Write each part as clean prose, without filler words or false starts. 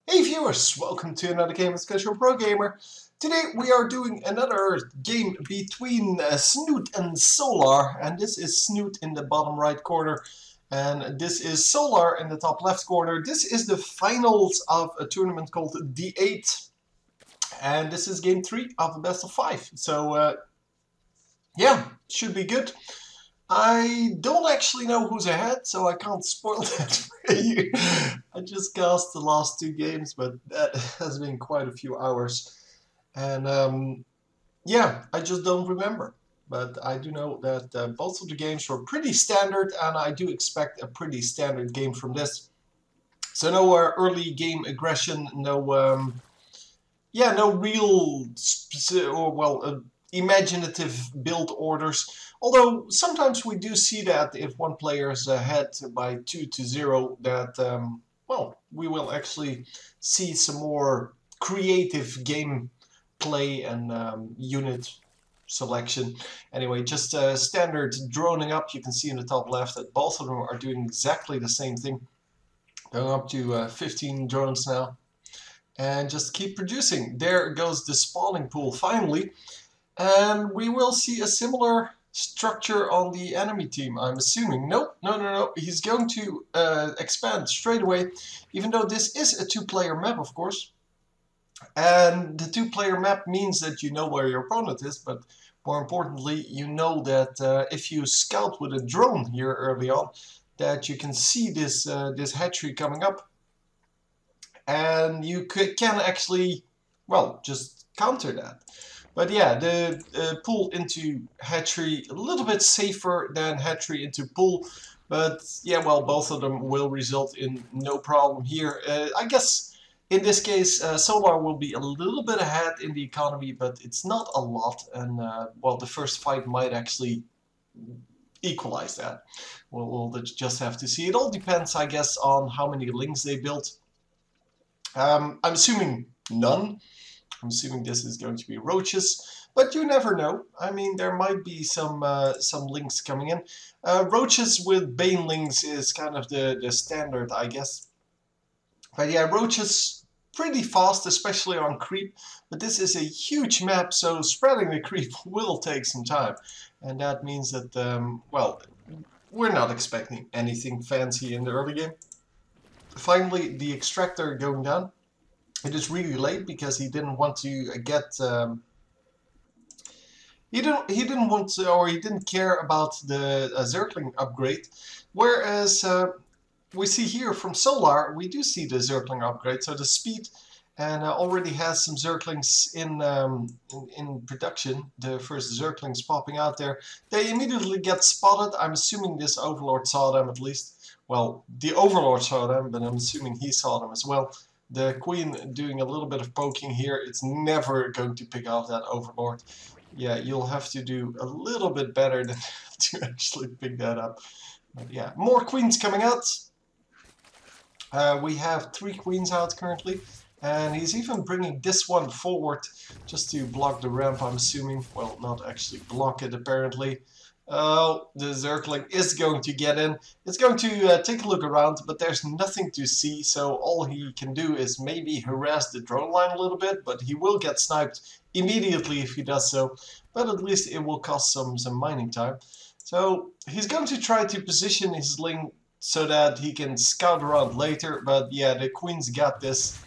Hey viewers, welcome to another game of Special Pro Gamer. Today we are doing another game between Snute and Solar, and this is Snute in the bottom right corner and this is Solar in the top left corner. This is the finals of a tournament called D8 and this is game 3 of a best of 5. So yeah, should be good. I don't actually know who's ahead, so I can't spoil that for you. I just cast the last 2 games, but that has been quite a few hours. And yeah, I just don't remember. But I do know that both of the games were pretty standard, and I do expect a pretty standard game from this. So no early game aggression, no no real imaginative build orders. Although sometimes we do see that if one player is ahead by 2-0, that well, we will actually see some more creative game play and unit selection. Anyway, just standard droning up. You can see in the top left that both of them are doing exactly the same thing. Going up to 15 drones now. And just keep producing. There goes the spawning pool finally. And we will see a similar structure on the enemy team, I'm assuming. Nope, no. He's going to expand straight away, even though this is a 2-player map, of course. And the 2-player map means that you know where your opponent is, but more importantly, you know that if you scout with a drone here early on, that you can see this, this hatchery coming up. And you can actually, well, just counter that. But yeah, the pool into hatchery a little bit safer than hatchery into pool. But yeah, well, both of them will result in no problem here. I guess in this case, Solar will be a little bit ahead in the economy, but it's not a lot. And well, the first fight might actually equalize that. We'll just have to see. It all depends, I guess, on how many links they built. I'm assuming none. I'm assuming this is going to be roaches, but you never know. I mean, there might be some links coming in. Roaches with banelings is kind of the standard, I guess. But yeah, roaches pretty fast, especially on creep. But this is a huge map, so spreading the creep will take some time. And that means that, well, we're not expecting anything fancy in the early game. Finally, the extractor going down. It is really late because he didn't want to get he didn't want to, or he didn't care about the Zergling upgrade. Whereas we see here from Solar, we do see the Zergling upgrade, so the speed, and already has some Zerglings in production. The first Zerglings popping out there. They immediately get spotted. I'm assuming this Overlord saw them at least. Well, the Overlord saw them, but I'm assuming he saw them as well. The Queen doing a little bit of poking here. It's never going to pick off that Overlord. Yeah, you'll have to do a little bit better than to actually pick that up. But yeah, more Queens coming out. We have 3 Queens out currently. And he's even bringing this one forward just to block the ramp, I'm assuming. Well, not actually block it, apparently. Oh, the Zergling is going to get in. It's going to take a look around, but there's nothing to see, so all he can do is maybe harass the drone line a little bit, but he will get sniped immediately if he does so. But at least it will cost some mining time. So he's going to try to position his link so that he can scout around later, but yeah, the Queens got this.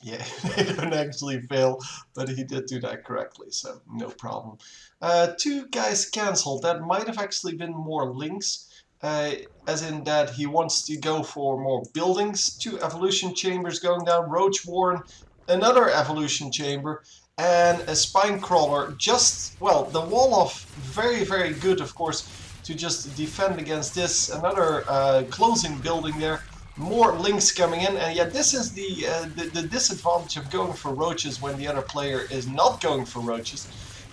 Yeah, they don't actually fail, but he did do that correctly, so no problem. 2 guys cancelled. That might have actually been more links, as in that he wants to go for more buildings. 2 evolution chambers going down, Roach Warren, another evolution chamber, and a spine crawler. Just, well, the wall off, very, very good, of course, to just defend against this. Another closing building there. More links coming in, and yeah, this is the disadvantage of going for roaches when the other player is not going for roaches.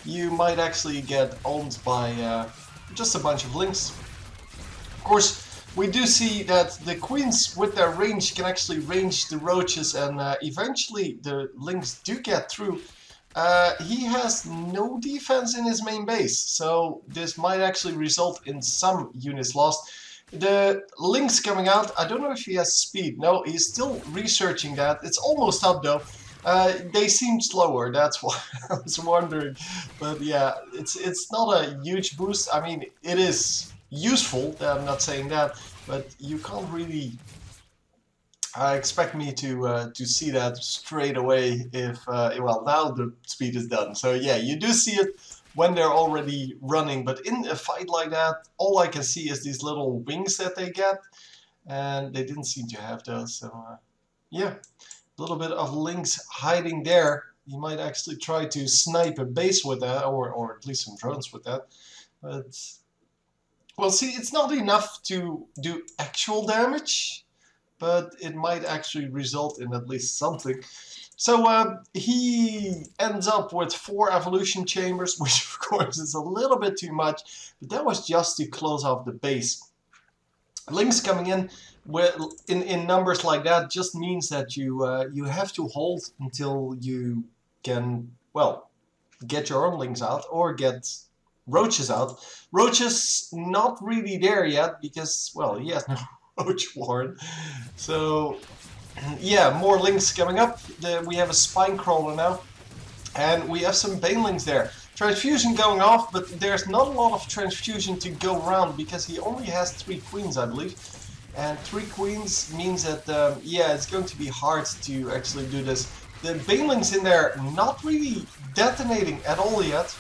You might actually get owned by just a bunch of links. Of course, we do see that the Queens with their range can actually range the roaches, and eventually the links do get through. He has no defense in his main base, so this might actually result in some units lost. The links coming out, I don't know if he has speed. No, he's still researching that. It's almost up though. They seem slower, that's why I was wondering. But yeah, it's not a huge boost. I mean, it is useful, I'm not saying that, but you can't really expect me to see that straight away if, well, now the speed is done. So yeah, you do see it when they're already running, but in a fight like that, all I can see is these little wings that they get, and they didn't seem to have those, so yeah, a little bit of links hiding there. You might actually try to snipe a base with that, or at least some drones with that, but well, see, it's not enough to do actual damage, but it might actually result in at least something. So he ends up with 4 evolution chambers, which of course is a little bit too much, but that was just to close off the base. Links coming in in numbers like that just means that you have to hold until you can, well, get your own links out or get roaches out. Roaches not really there yet because, well, he has no roach warren. So yeah, more links coming up. We have a spine crawler now, and we have some banelings there. Transfusion going off, but there's not a lot of transfusion to go around because he only has 3 queens, I believe. And 3 queens means that, yeah, it's going to be hard to actually do this. The banelings in there not really detonating at all yet.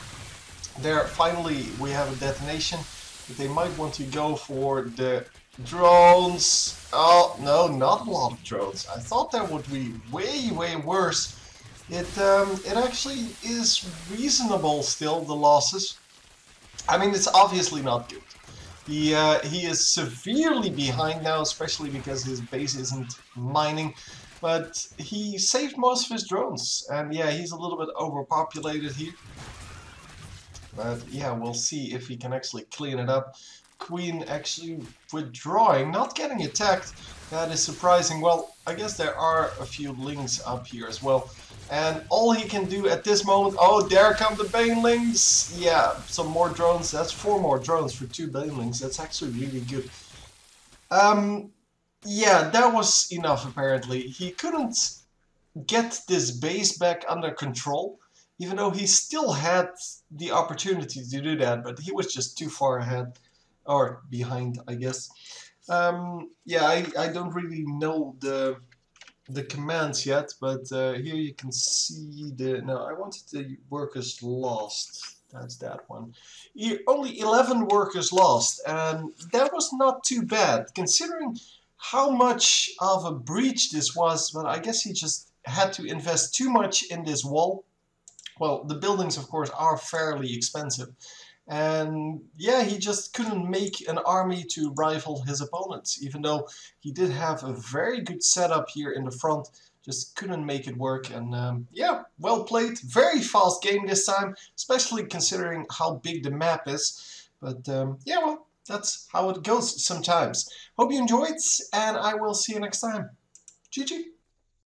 There, finally, we have a detonation, but they might want to go for the drones. Oh, no, not a lot of drones. I thought that would be way, way worse. It actually is reasonable still, the losses. I mean, it's obviously not good. He is severely behind now, especially because his base isn't mining. But he saved most of his drones. And yeah, he's a little bit overpopulated here. But yeah, we'll see if he can actually clean it up. Queen actually withdrawing, not getting attacked. That is surprising. Well, I guess there are a few links up here as well. And all he can do at this moment... Oh, there come the banelings! Yeah, some more drones. That's 4 more drones for 2 banelings. That's actually really good. Yeah, that was enough apparently. He couldn't get this base back under control, even though he still had the opportunity to do that, but he was just too far ahead. Or behind, I guess. Yeah, I don't really know the commands yet, but here you can see the... No, I wanted the workers lost. That's that one. Only 11 workers lost, and that was not too bad, considering how much of a breach this was. But I guess he just had to invest too much in this wall. Well, the buildings, of course, are fairly expensive. And yeah, he just couldn't make an army to rival his opponents, even though he did have a very good setup here in the front, just couldn't make it work. And yeah, well played, very fast game this time, especially considering how big the map is. But yeah, well, that's how it goes sometimes. Hope you enjoyed, and I will see you next time. GG.